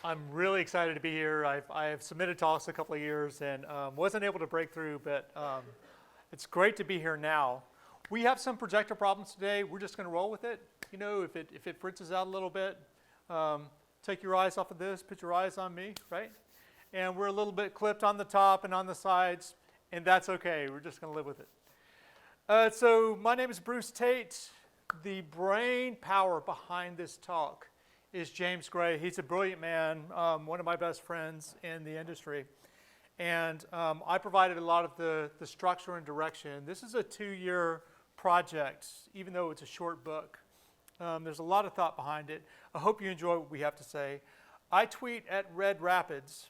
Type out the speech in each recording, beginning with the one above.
I'm really excited to be here. I've submitted talks a couple of years and wasn't able to break through, but it's great to be here now. We have some projector problems today. We're just going to roll with it. You know, if it fritzes out a little bit, take your eyes off of this, put your eyes on me, right? And we're a little bit clipped on the top and on the sides, and that's okay. We're just going to live with it. So my name is Bruce Tate. The brain power behind this talk is James Gray. He's a brilliant man, one of my best friends in the industry. And I provided a lot of the structure and direction. This is a 2-year project, even though it's a short book. There's a lot of thought behind it. I hope you enjoy what we have to say. I tweet at Red Rapids,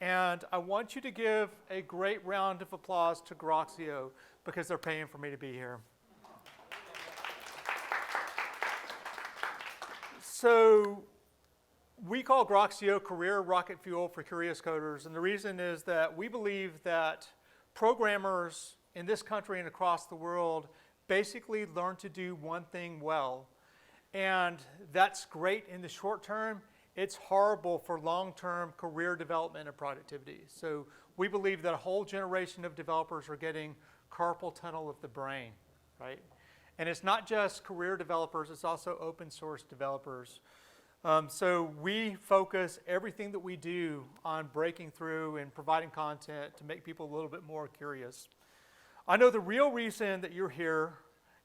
and I want you to give a great round of applause to Groxio because they're paying for me to be here. So we call Groxio career rocket fuel for curious coders, and the reason is that we believe that programmers in this country and across the world basically learn to do one thing well, and that's great in the short term. It's horrible for long-term career development and productivity. So we believe that a whole generation of developers are getting carpal tunnel of the brain, right? And it's not just career developers, it's also open source developers. So we focus everything that we do on breaking through and providing content to make people a little bit more curious. I know the real reason that you're here,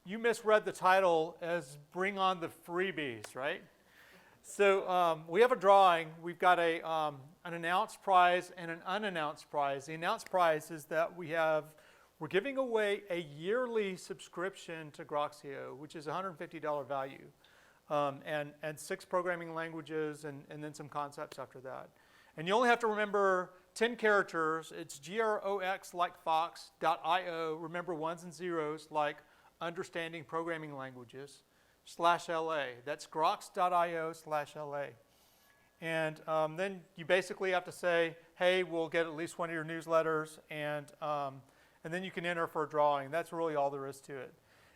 you misread the title as Bring on the Freebies, right? So we have a drawing. We've got an announced prize and an unannounced prize. The announced prize is that we're giving away a yearly subscription to Groxio, which is $150 value, and 6 programming languages and then some concepts after that. And you only have to remember 10 characters. It's Grox like fox.io. Remember ones and zeros like understanding programming languages /LA. That's grox.io/LA. And then you basically have to say, hey, we'll get at least one of your newsletters, and then you can enter for a drawing. That's really all there is to it.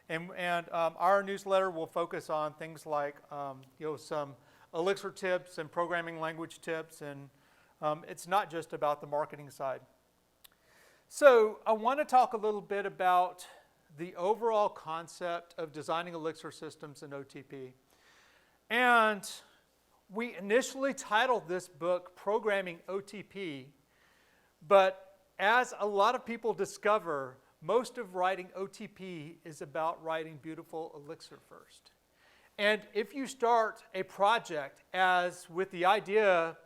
And our newsletter will focus on things like some Elixir tips and programming language tips, and it's not just about the marketing side. So I want to talk a little bit about the overall concept of designing Elixir systems in OTP. And we initially titled this book Programming OTP, but as a lot of people discover, most of writing OTP is about writing beautiful Elixir first. And if you start a project as with the idea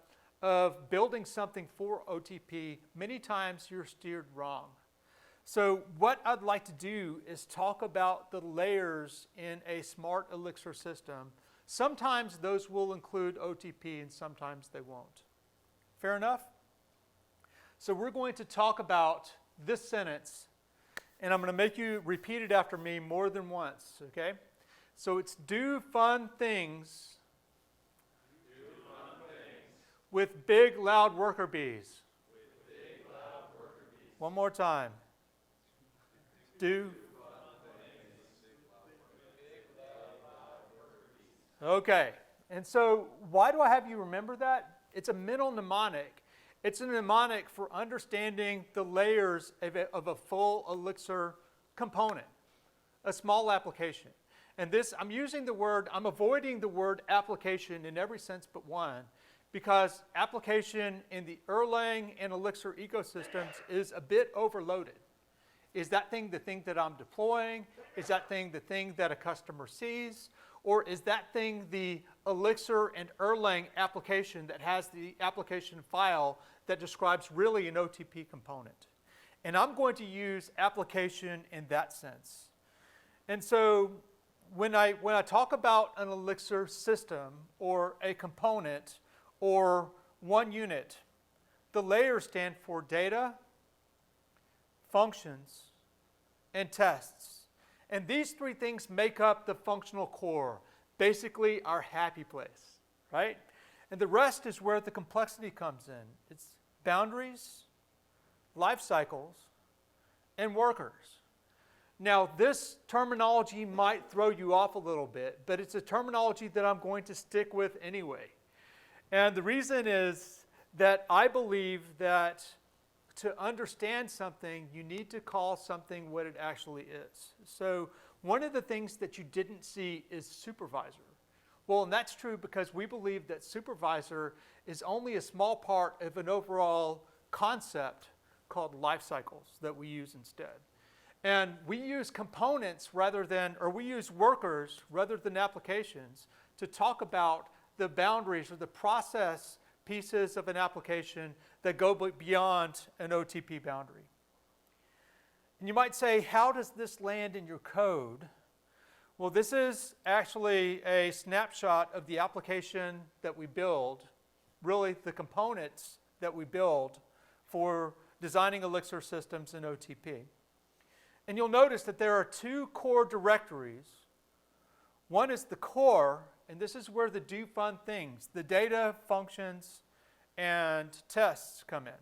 of building something for OTP, many times you're steered wrong. So what I'd like to do is talk about the layers in a smart Elixir system. Sometimes those will include OTP and sometimes they won't. Fair enough? So we're going to talk about this sentence, and I'm going to make you repeat it after me more than once, okay? So it's do fun things, with big, loud worker bees. One more time. Do. Okay, and so why do I have you remember that? It's a mental mnemonic. It's a mnemonic for understanding the layers of a full Elixir component, a small application. And this, I'm avoiding the word application in every sense but one, because application in the Erlang and Elixir ecosystems is a bit overloaded. Is that thing the thing that I'm deploying? Is that thing the thing that a customer sees? Or is that thing the Elixir and Erlang application that has the application file that describes really an OTP component? And I'm going to use application in that sense. And so when I talk about an Elixir system or a component or one unit, the layers stand for data, functions, and tests. And these 3 things make up the functional core, basically our happy place, right? And the rest is where the complexity comes in. It's boundaries, life cycles, and workers. Now, this terminology might throw you off a little bit, but it's a terminology that I'm going to stick with anyway. And the reason is that I believe that to understand something, you need to call something what it actually is. So one of the things that you didn't see is supervisor. Well, and that's true because we believe that supervisor is only a small part of an overall concept called lifecycles that we use instead. And we use components rather than, or we use workers rather than applications to talk about the boundaries or the process pieces of an application that go beyond an OTP boundary. And you might say, how does this land in your code? Well, this is actually a snapshot of the application that we build, really the components that we build for designing Elixir systems in OTP. And you'll notice that there are two core directories. One is the core, and this is where the do fun things, the data, functions, and tests come in.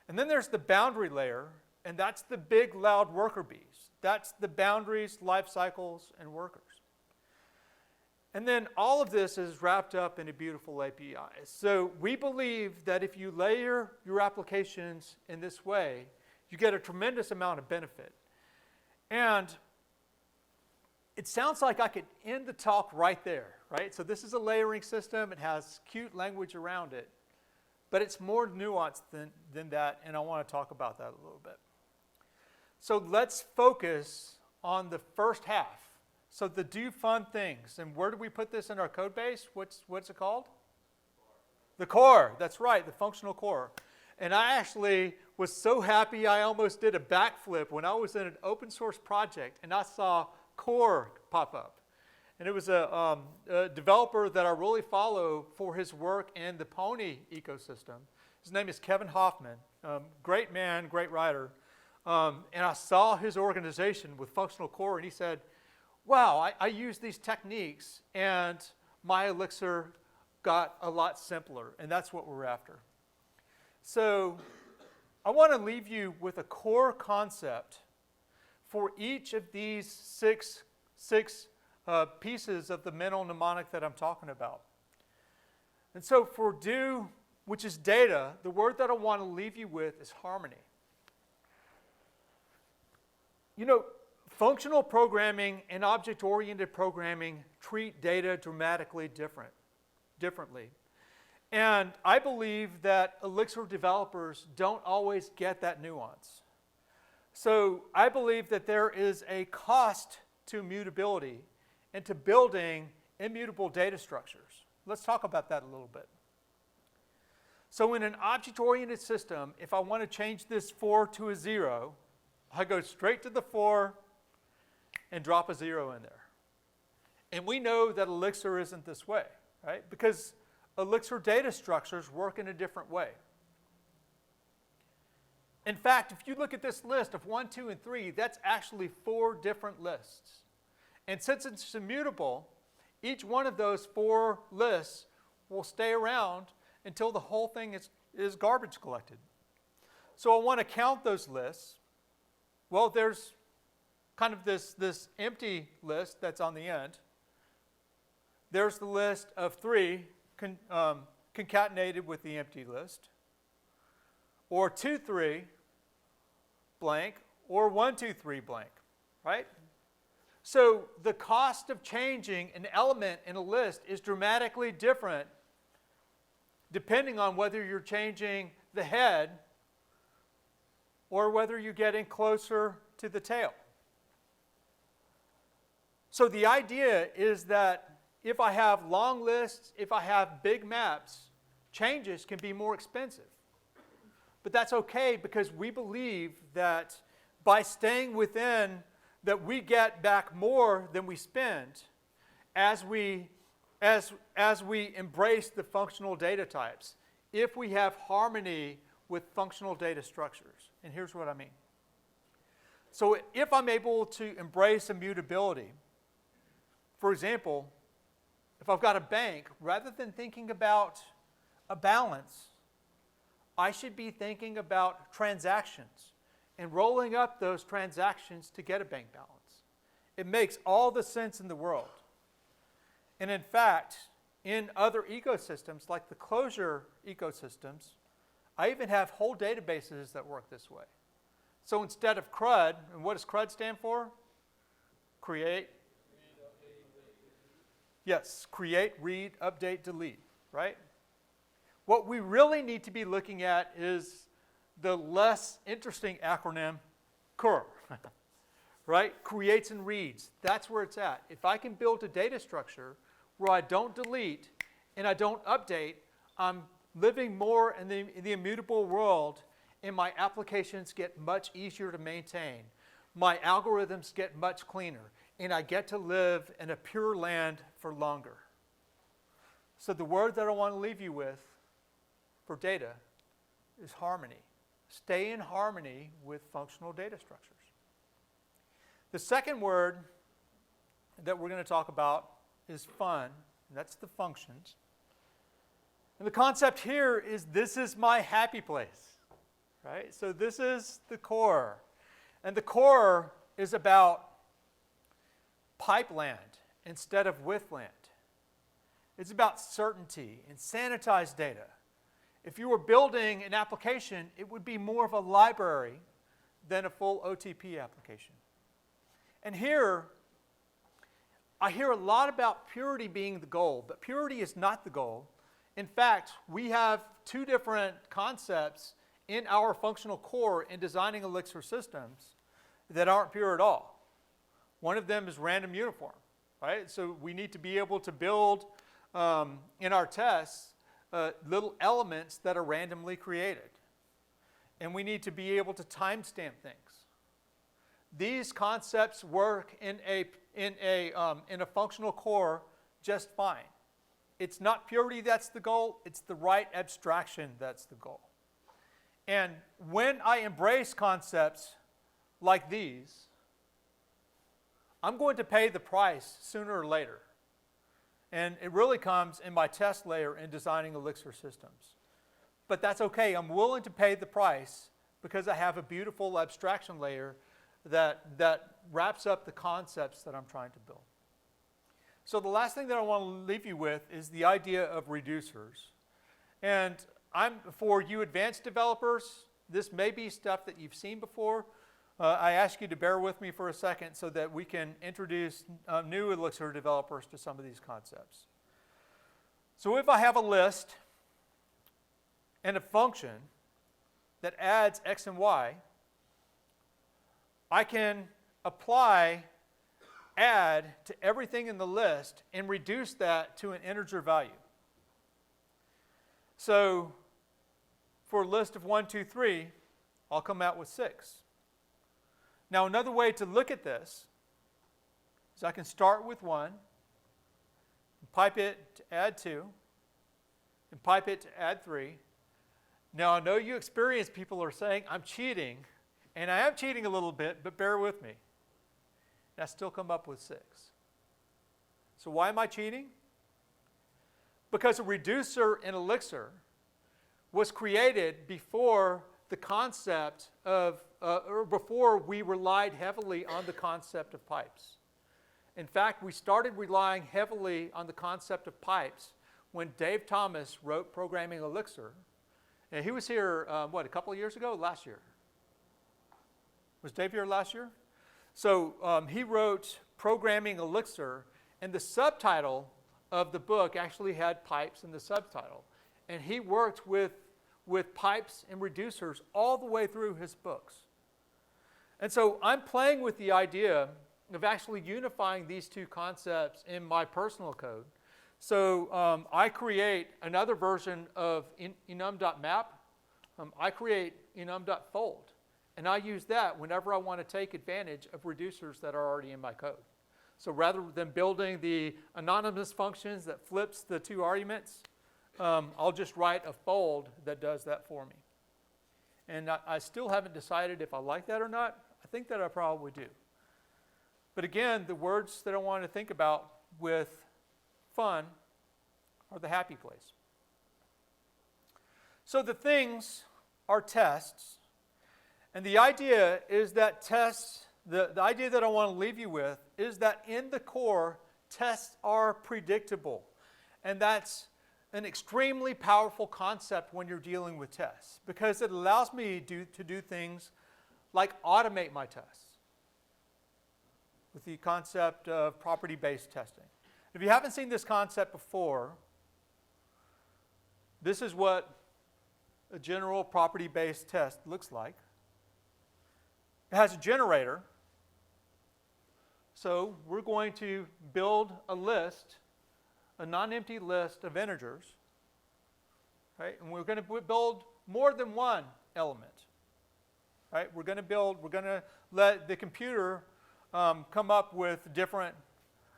And then there's the boundary layer, and that's the big, loud WorkerBees. That's the boundaries, lifecycles, and workers. And then all of this is wrapped up in a beautiful API. So we believe that if you layer your applications in this way, you get a tremendous amount of benefit. And it sounds like I could end the talk right there, right? So this is a layering system. It has cute language around it. But it's more nuanced than that, and I want to talk about that a little bit. So let's focus on the first half. So the do fun things. And where do we put this in our code base? What's it called? The core. That's right, the functional core. And I actually was so happy I almost did a backflip when I was in an open source project and I saw core pop up. And it was a developer that I really follow for his work in the Pony ecosystem. His name is Kevin Hoffman. Great man, great writer. And I saw his organization with functional core, and he said, wow, I use these techniques, and my Elixir got a lot simpler, and that's what we're after. So I want to leave you with a core concept for each of these six pieces of the mental mnemonic that I'm talking about. And so for do, which is data, the word that I want to leave you with is harmony. You know, functional programming and object-oriented programming treat data dramatically differently. And I believe that Elixir developers don't always get that nuance. So I believe that there is a cost to immutability and to building immutable data structures. Let's talk about that a little bit. So in an object-oriented system, if I want to change this 4 to a 0, I go straight to the 4 and drop a 0 in there. And we know that Elixir isn't this way, right? Because Elixir data structures work in a different way. In fact, if you look at this list of 1, 2, and 3, that's actually 4 different lists. And since it's immutable, each one of those 4 lists will stay around until the whole thing is garbage collected. So I want to count those lists. Well, there's kind of this empty list that's on the end. There's the list of 3 concatenated with the empty list, or 2, 3 blank, or 1, 2, 3 blank, right? So the cost of changing an element in a list is dramatically different depending on whether you're changing the head or whether you're getting closer to the tail. So the idea is that if I have long lists, if I have big maps, changes can be more expensive. But that's okay because we believe that by staying within, that we get back more than we spend as we embrace the functional data types, if we have harmony with functional data structures. And here's what I mean. So if I'm able to embrace immutability, for example, if I've got a bank, rather than thinking about a balance, I should be thinking about transactions and rolling up those transactions to get a bank balance. It makes all the sense in the world. And in fact, in other ecosystems, like the closure ecosystems, I even have whole databases that work this way. So instead of CRUD, and what does CRUD stand for? Create. Yes, create, read, update, delete, right? What we really need to be looking at is the less interesting acronym, CUR, right? Creates and reads. That's where it's at. If I can build a data structure where I don't delete and I don't update, I'm living more in the immutable world, and my applications get much easier to maintain. My algorithms get much cleaner, and I get to live in a pure land for longer. So the word that I want to leave you with for data is harmony. Stay in harmony with functional data structures. The second word that we're going to talk about is fun, and that's the functions. And the concept here is this is my happy place, right? So this is the core. And the core is about pipeland instead of withland. It's about certainty and sanitized data. If you were building an application, it would be more of a library than a full OTP application. And here, I hear a lot about purity being the goal, but purity is not the goal. In fact, we have two different concepts in our functional core in Designing Elixir Systems that aren't pure at all. One of them is random uniform, right? So we need to be able to build in our tests little elements that are randomly created. And we need to be able to timestamp things. These concepts work in a functional core just fine. It's not purity that's the goal, it's the right abstraction that's the goal. And when I embrace concepts like these, I'm going to pay the price sooner or later. And it really comes in my test layer in Designing Elixir Systems. But that's okay, I'm willing to pay the price because I have a beautiful abstraction layer that wraps up the concepts that I'm trying to build. So the last thing that I want to leave you with is the idea of reducers. And for you advanced developers, this may be stuff that you've seen before. I ask you to bear with me for a second so that we can introduce new Elixir developers to some of these concepts. So if I have a list and a function that adds X and Y, I can apply add to everything in the list and reduce that to an integer value. So for a list of 1, 2, 3, I'll come out with 6. Now another way to look at this is I can start with 1, and pipe it to add 2, and pipe it to add 3. Now I know you experienced people are saying I'm cheating, and I am cheating a little bit, but bear with me. And I still come up with 6. So why am I cheating? Because a reducer in Elixir was created before the concept of, or before we relied heavily on the concept of pipes. In fact, we started relying heavily on the concept of pipes when Dave Thomas wrote Programming Elixir. And he was here, a couple of years ago? Last year. Was Dave here last year? So he wrote Programming Elixir, and the subtitle of the book actually had pipes in the subtitle. And he worked with pipes and reducers all the way through his books. And so I'm playing with the idea of actually unifying these two concepts in my personal code. So I create another version of enum.map. I create enum.fold. And I use that whenever I want to take advantage of reducers that are already in my code. So rather than building the anonymous functions that flips the two arguments, I'll just write a fold that does that for me. And I still haven't decided if I like that or not. I think that I probably do. But again, the words that I want to think about with fun are the happy place. So the things are tests. And the idea is that tests, the idea that I want to leave you with is that in the core, tests are predictable. And that's an extremely powerful concept when you're dealing with tests, because it allows me to do things like automate my tests with the concept of property-based testing. If you haven't seen this concept before, this is what a general property-based test looks like. It has a generator. So we're going to build a list, a non-empty list of integers, right? And we're going to build more than one element, right? We're going to let the computer come up with different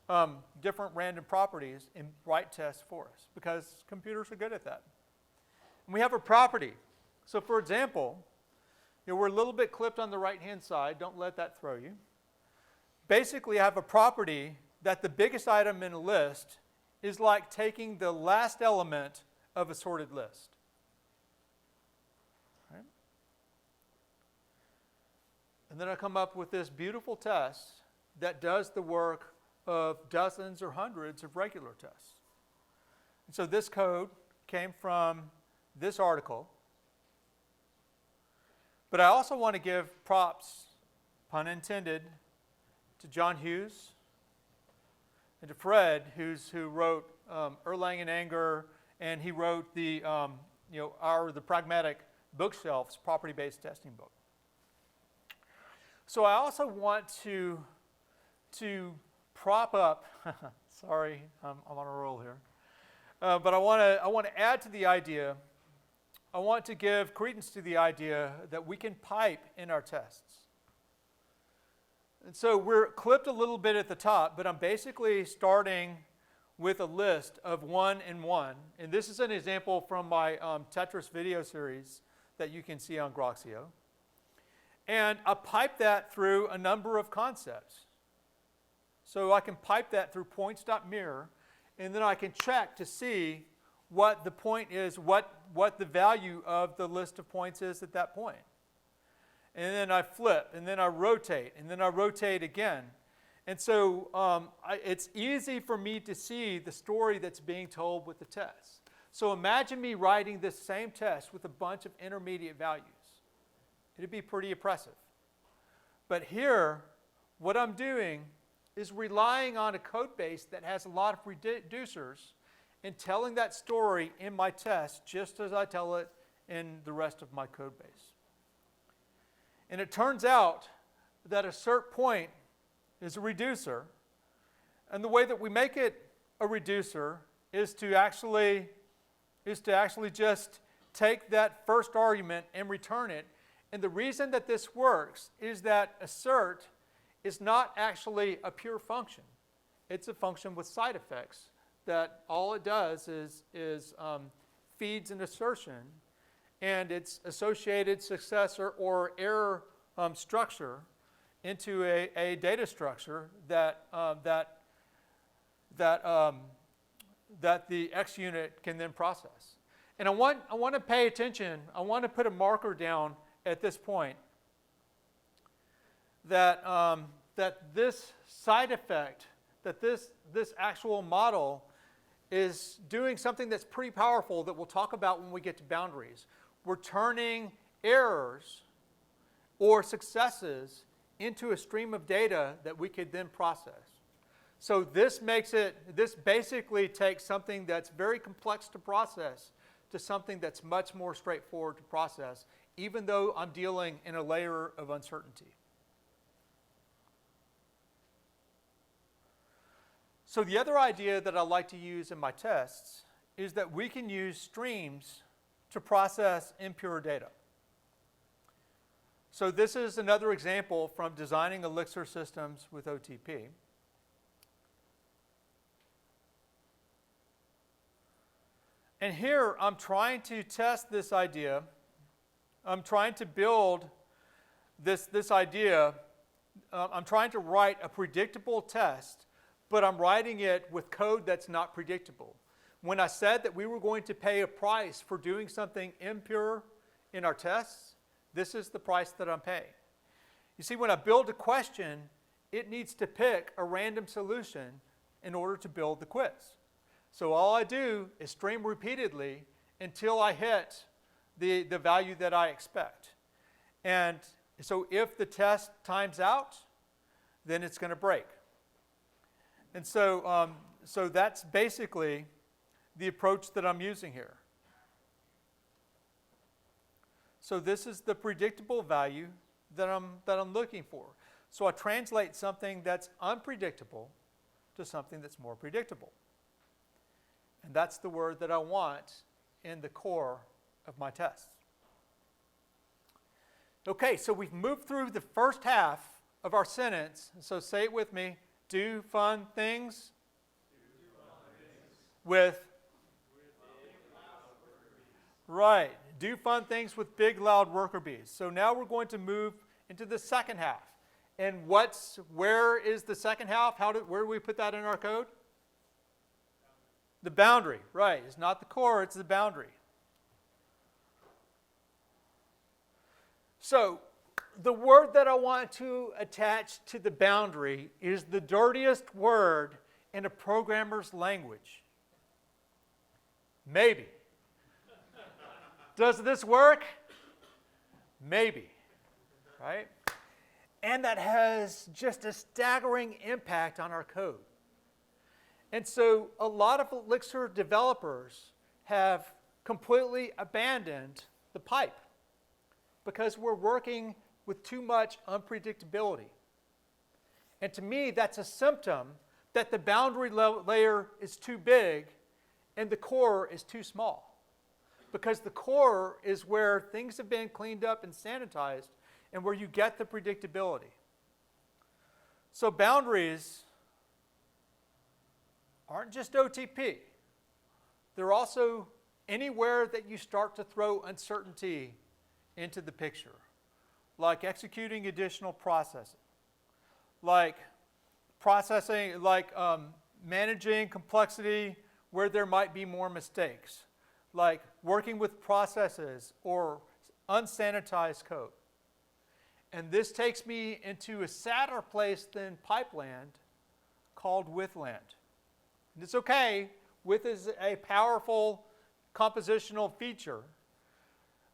random properties and write tests for us, because computers are good at that. And we have a property. So for example, we're a little bit clipped on the right-hand side. Don't let that throw you. Basically, I have a property that the biggest item in a list is like taking the last element of a sorted list. Right? And then I come up with this beautiful test that does the work of dozens or hundreds of regular tests. And so this code came from this article. But I also want to give props, pun intended, to John Hughes and to Fred, who wrote Erlang and Anger, and he wrote the Pragmatic Bookshelf's property-based testing book. So I also want to prop up. Sorry, I'm on a roll here, but I want to add to the idea. I want to give credence to the idea that we can pipe in our tests. And so we're clipped a little bit at the top, but I'm basically starting with a list of 1 and 1. And this is an example from my Tetris video series that you can see on Groxio. And I pipe that through a number of concepts. So I can pipe that through points.mirror, and then I can check to see what the point is, what the value of the list of points is at that point. And then I flip, and then I rotate, and then I rotate again. And so it's easy for me to see the story that's being told with the test. So imagine me writing this same test with a bunch of intermediate values. It'd be pretty oppressive. But here, what I'm doing is relying on a code base that has a lot of reducers and telling that story in my test just as I tell it in the rest of my code base. And it turns out that assert point is a reducer. And the way that we make it a reducer is to actually just take that first argument and return it. And the reason that this works is that assert is not actually a pure function. It's a function with side effects that all it does is feeds an assertion and its associated successor or error structure into a data structure that the X unit can then process. And I want to pay attention. I want to put a marker down at this point that this side effect, that this actual model is doing something that's pretty powerful that we'll talk about when we get to boundaries. We're turning errors or successes into a stream of data that we could then process. So this basically takes something that's very complex to process to something that's much more straightforward to process, even though I'm dealing in a layer of uncertainty. So the other idea that I like to use in my tests is that we can use streams to process impure data. So this is another example from Designing Elixir Systems with OTP. And here I'm trying to test this idea. I'm trying to build this idea. I'm trying to write a predictable test, but I'm writing it with code that's not predictable. When I said that we were going to pay a price for doing something impure in our tests, this is the price that I'm paying. You see, when I build a question, it needs to pick a random solution in order to build the quiz. So all I do is stream repeatedly until I hit the value that I expect. And so if the test times out, then it's going to break. And so, so that's basically the approach that I'm using here. So this is the predictable value that I'm looking for. So I translate something that's unpredictable to something that's more predictable. And that's the word that I want in the core of my tests. Okay, so we've moved through the first half of our sentence. So say it with me. Do fun things with right. Do fun things with big, loud worker bees. So now we're going to move into the second half. And where is the second half? Where do we put that in our code? The boundary, right. It's not the core, it's the boundary. So the word that I want to attach to the boundary is the dirtiest word in a programmer's language. Maybe. Does this work? Maybe, right? And that has just a staggering impact on our code. And so a lot of Elixir developers have completely abandoned the pipe because we're working with too much unpredictability. And to me, that's a symptom that the boundary layer is too big and the core is too small. Because the core is where things have been cleaned up and sanitized and where you get the predictability. So boundaries aren't just OTP. They're also anywhere that you start to throw uncertainty into the picture, like executing additional processing, like managing complexity where there might be more mistakes, like working with processes or unsanitized code. And this takes me into a sadder place than pipeland called withland. And it's okay, with is a powerful compositional feature.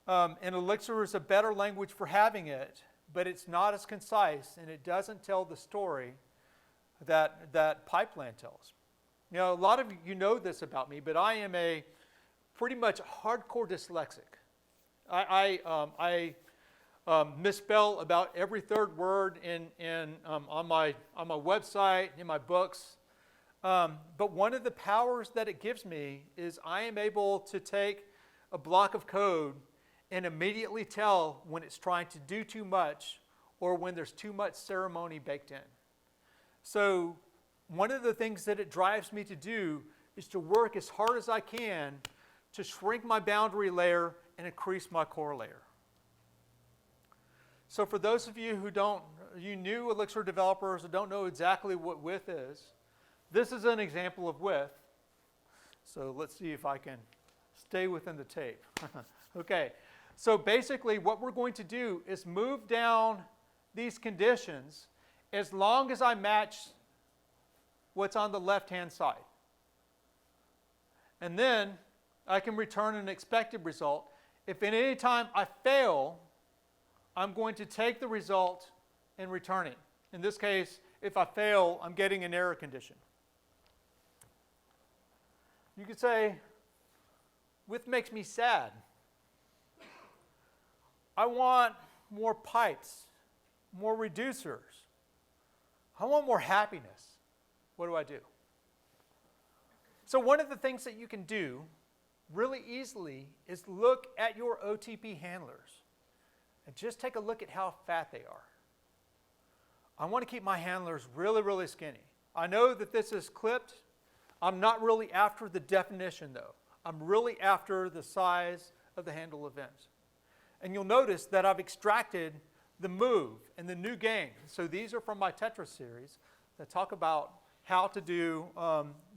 And Elixir is a better language for having it, but it's not as concise and it doesn't tell the story that pipeland tells. You know, a lot of you know this about me, but I am a pretty much hardcore dyslexic. I misspell about every third word on my website, in my books. But one of the powers that it gives me is I am able to take a block of code and immediately tell when it's trying to do too much or when there's too much ceremony baked in. So one of the things that it drives me to do is to work as hard as I can to shrink my boundary layer and increase my core layer. So for those of you you new Elixir developers who don't know exactly what width is, this is an example of width. So let's see if I can stay within the tape. Okay, so basically what we're going to do is move down these conditions as long as I match what's on the left-hand side. And then I can return an expected result. If at any time I fail, I'm going to take the result and return it. In this case, if I fail, I'm getting an error condition. You could say, width makes me sad. I want more pipes, more reducers. I want more happiness. What do I do? So one of the things that you can do really easily is look at your OTP handlers and just take a look at how fat they are. I want to keep my handlers really, really skinny. I know that this is clipped. I'm not really after the definition though. I'm really after the size of the handle event. And you'll notice that I've extracted the move and the new game. So these are from my Tetris series that talk about how to do,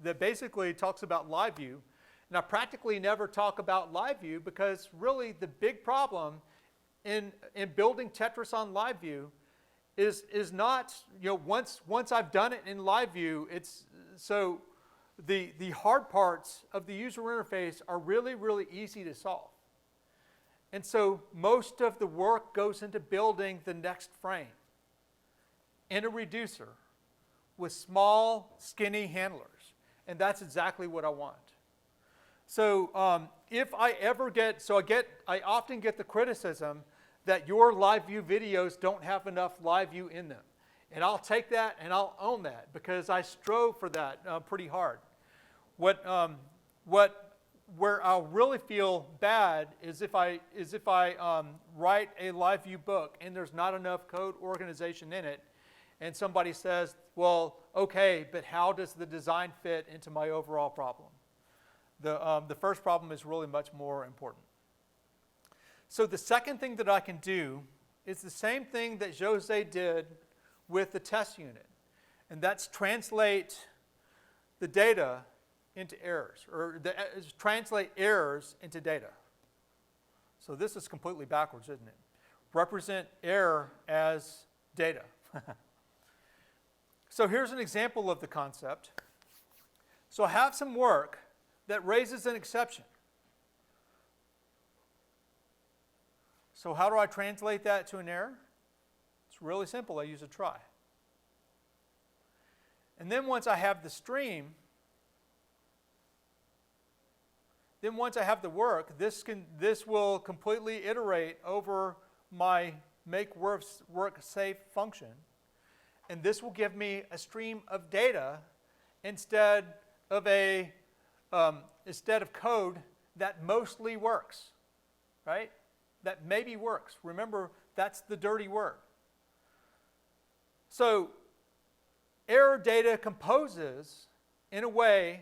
that basically talks about live view. And I practically never talk about live view because really the big problem in building Tetris on live view is not, once I've done it in live view, it's so the hard parts of the user interface are really, really easy to solve. And so most of the work goes into building the next frame in a reducer with small, skinny handlers. And that's exactly what I want. So if I ever get, I often get the criticism that your live view videos don't have enough live view in them. And I'll take that and I'll own that because I strove for that pretty hard. Where I'll really feel bad is if I write a live view book and there's not enough code organization in it, and somebody says, well, okay, but how does the design fit into my overall problem? The first problem is really much more important. So the second thing that I can do is the same thing that Jose did with the test unit, and that's translate the data into errors, or translate errors into data. So this is completely backwards, isn't it? Represent error as data. So here's an example of the concept. So I have some work that raises an exception. So how do I translate that to an error? It's really simple. I use a try. And then once I have the stream, then once I have the work, this will completely iterate over my make work safe function. And this will give me a stream of data instead of code that mostly works, right? That maybe works. Remember, that's the dirty word. So error data composes in a way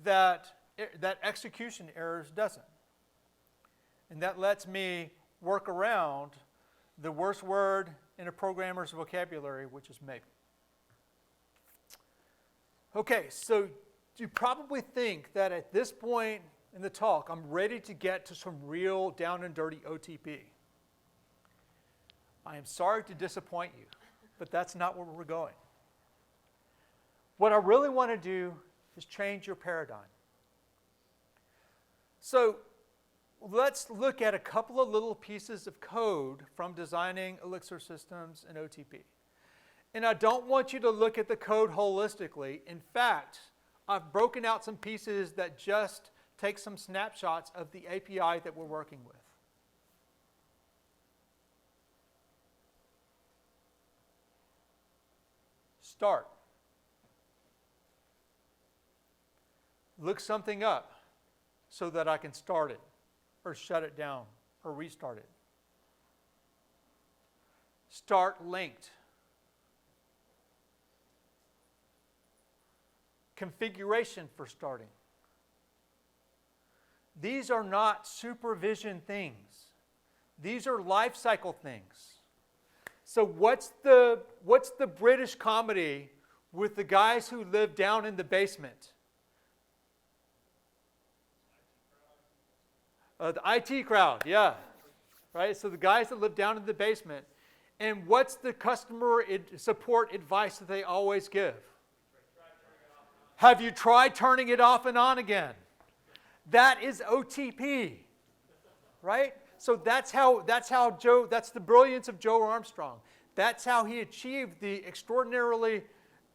that execution errors doesn't. And that lets me work around the worst word in a programmer's vocabulary, which is maybe. Okay, so you probably think that at this point in the talk, I'm ready to get to some real down and dirty OTP. I am sorry to disappoint you, but that's not where we're going. What I really want to do is change your paradigm. So let's look at a couple of little pieces of code from Designing Elixir Systems and OTP. And I don't want you to look at the code holistically. In fact, I've broken out some pieces that just take some snapshots of the API that we're working with. Start. Look something up so that I can start it, or shut it down, or restart it. Start linked. Configuration for starting. These are not supervision things. These are lifecycle things. So what's the British comedy with the guys who live down in the basement? The IT crowd, yeah. Right? So the guys that live down in the basement. And what's the customer support advice that they always give? Have you tried turning it off and on again? That is OTP, right? So that's the brilliance of Joe Armstrong. That's how he achieved the extraordinarily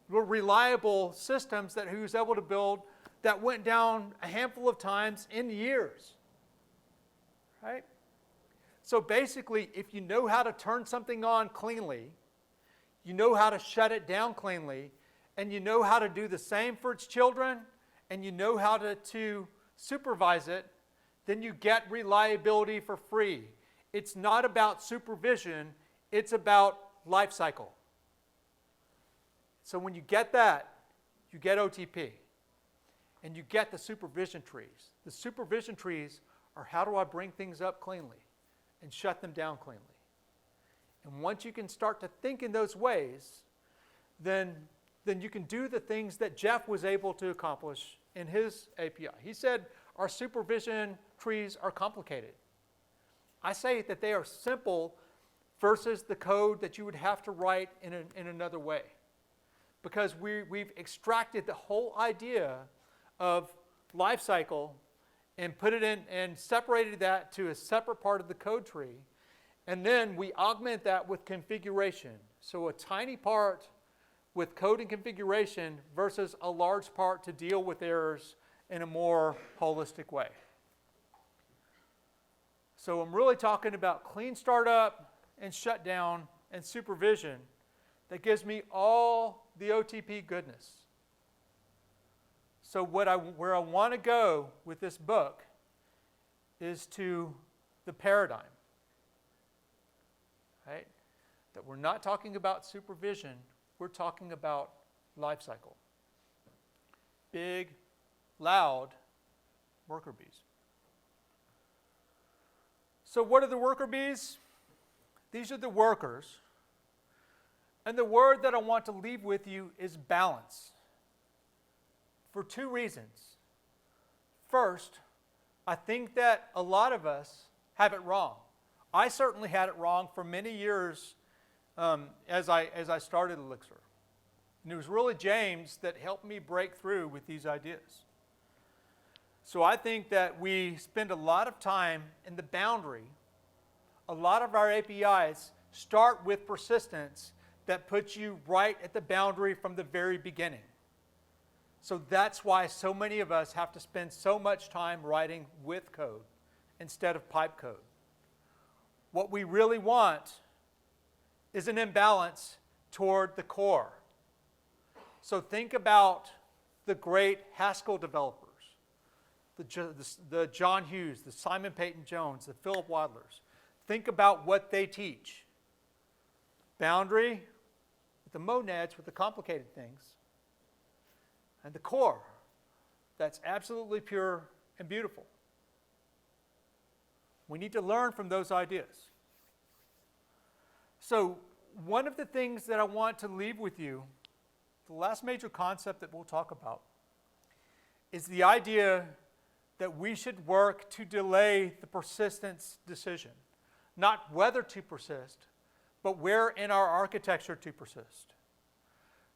reliable systems that he was able to build that went down a handful of times in years, right? So basically, if you know how to turn something on cleanly, you know how to shut it down cleanly, and you know how to do the same for its children, and you know how to supervise it, then you get reliability for free. It's not about supervision, it's about life cycle. So when you get that, you get OTP. And you get the supervision trees. The supervision trees are how do I bring things up cleanly and shut them down cleanly. And once you can start to think in those ways, then you can do the things that Jeff was able to accomplish in his API. He said our supervision trees are complicated. I say that they are simple versus the code that you would have to write in another way. Because we've extracted the whole idea of lifecycle and put it in and separated that to a separate part of the code tree. And then we augment that with configuration. So a tiny part with code and configuration versus a large part to deal with errors in a more holistic way. So I'm really talking about clean startup and shutdown and supervision that gives me all the OTP goodness. So where I want to go with this book is to the paradigm. Right? That we're not talking about supervision, we're talking about lifecycle. Big, loud WorkerBees. So what are the WorkerBees? These are the workers. And the word that I want to leave with you is balance. For two reasons. First, I think that a lot of us have it wrong. I certainly had it wrong for many years as I started Elixir. And it was really James that helped me break through with these ideas. So I think that we spend a lot of time in the boundary. A lot of our APIs start with persistence that puts you right at the boundary from the very beginning. So that's why so many of us have to spend so much time writing with code instead of pipe code. What we really want is an imbalance toward the core. So think about the great Haskell developers, the John Hughes, the Simon Peyton Jones, the Philip Wadlers. Think about what they teach. Boundary, with the monads, with the complicated things, and the core, that's absolutely pure and beautiful. We need to learn from those ideas. So one of the things that I want to leave with you, the last major concept that we'll talk about, is the idea that we should work to delay the persistence decision. Not whether to persist, but where in our architecture to persist.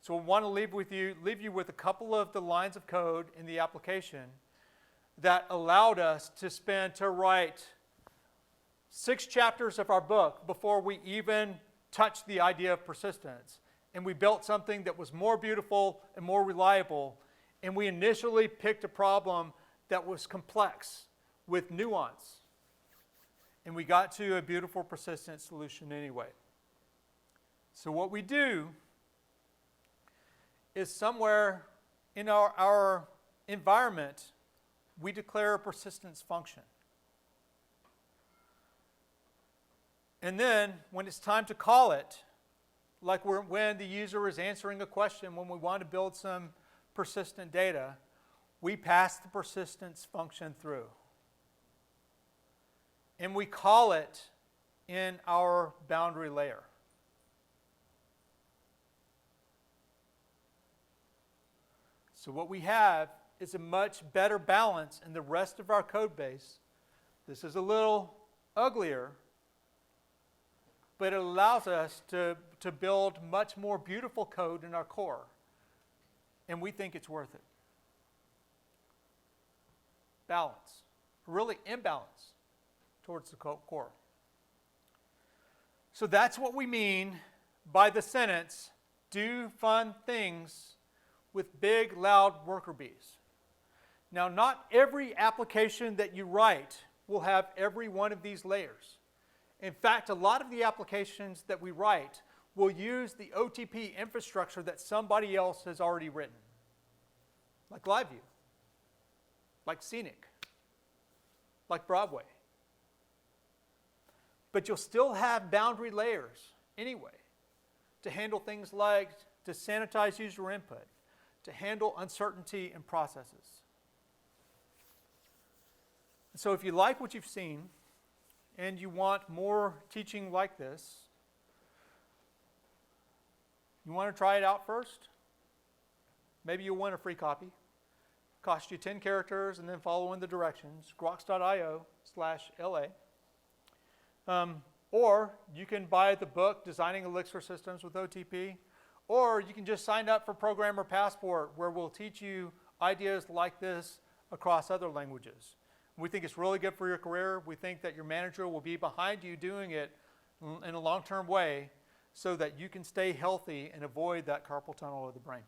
So I want to leave you with a couple of the lines of code in the application that allowed us to write 6 chapters of our book before we even touched the idea of persistence. And we built something that was more beautiful and more reliable. And we initially picked a problem that was complex with nuance. And we got to a beautiful persistent solution anyway. So what we do is somewhere in our environment, we declare a persistence function. And then when it's time to call it, like when the user is answering a question, when we want to build some persistent data, we pass the persistence function through. And we call it in our boundary layer. So what we have is a much better balance in the rest of our code base. This is a little uglier, but it allows us to build much more beautiful code in our core. And we think it's worth it. Balance. Really imbalance towards the core. So that's what we mean by the sentence, do fun things with big, loud WorkerBees. Now, not every application that you write will have every one of these layers. In fact, a lot of the applications that we write will use the OTP infrastructure that somebody else has already written, like LiveView, like Scenic, like Broadway. But you'll still have boundary layers anyway to handle things like to sanitize user input, to handle uncertainty in processes. So if you like what you've seen and you want more teaching like this, you want to try it out first? Maybe you'll win a free copy. Cost you 10 characters and then follow in the directions, grox.io/LA. Or you can buy the book, Designing Elixir Systems with OTP, or you can just sign up for Programmer Passport, where we'll teach you ideas like this across other languages. We think it's really good for your career. We think that your manager will be behind you doing it in a long-term way so that you can stay healthy and avoid that carpal tunnel of the brain.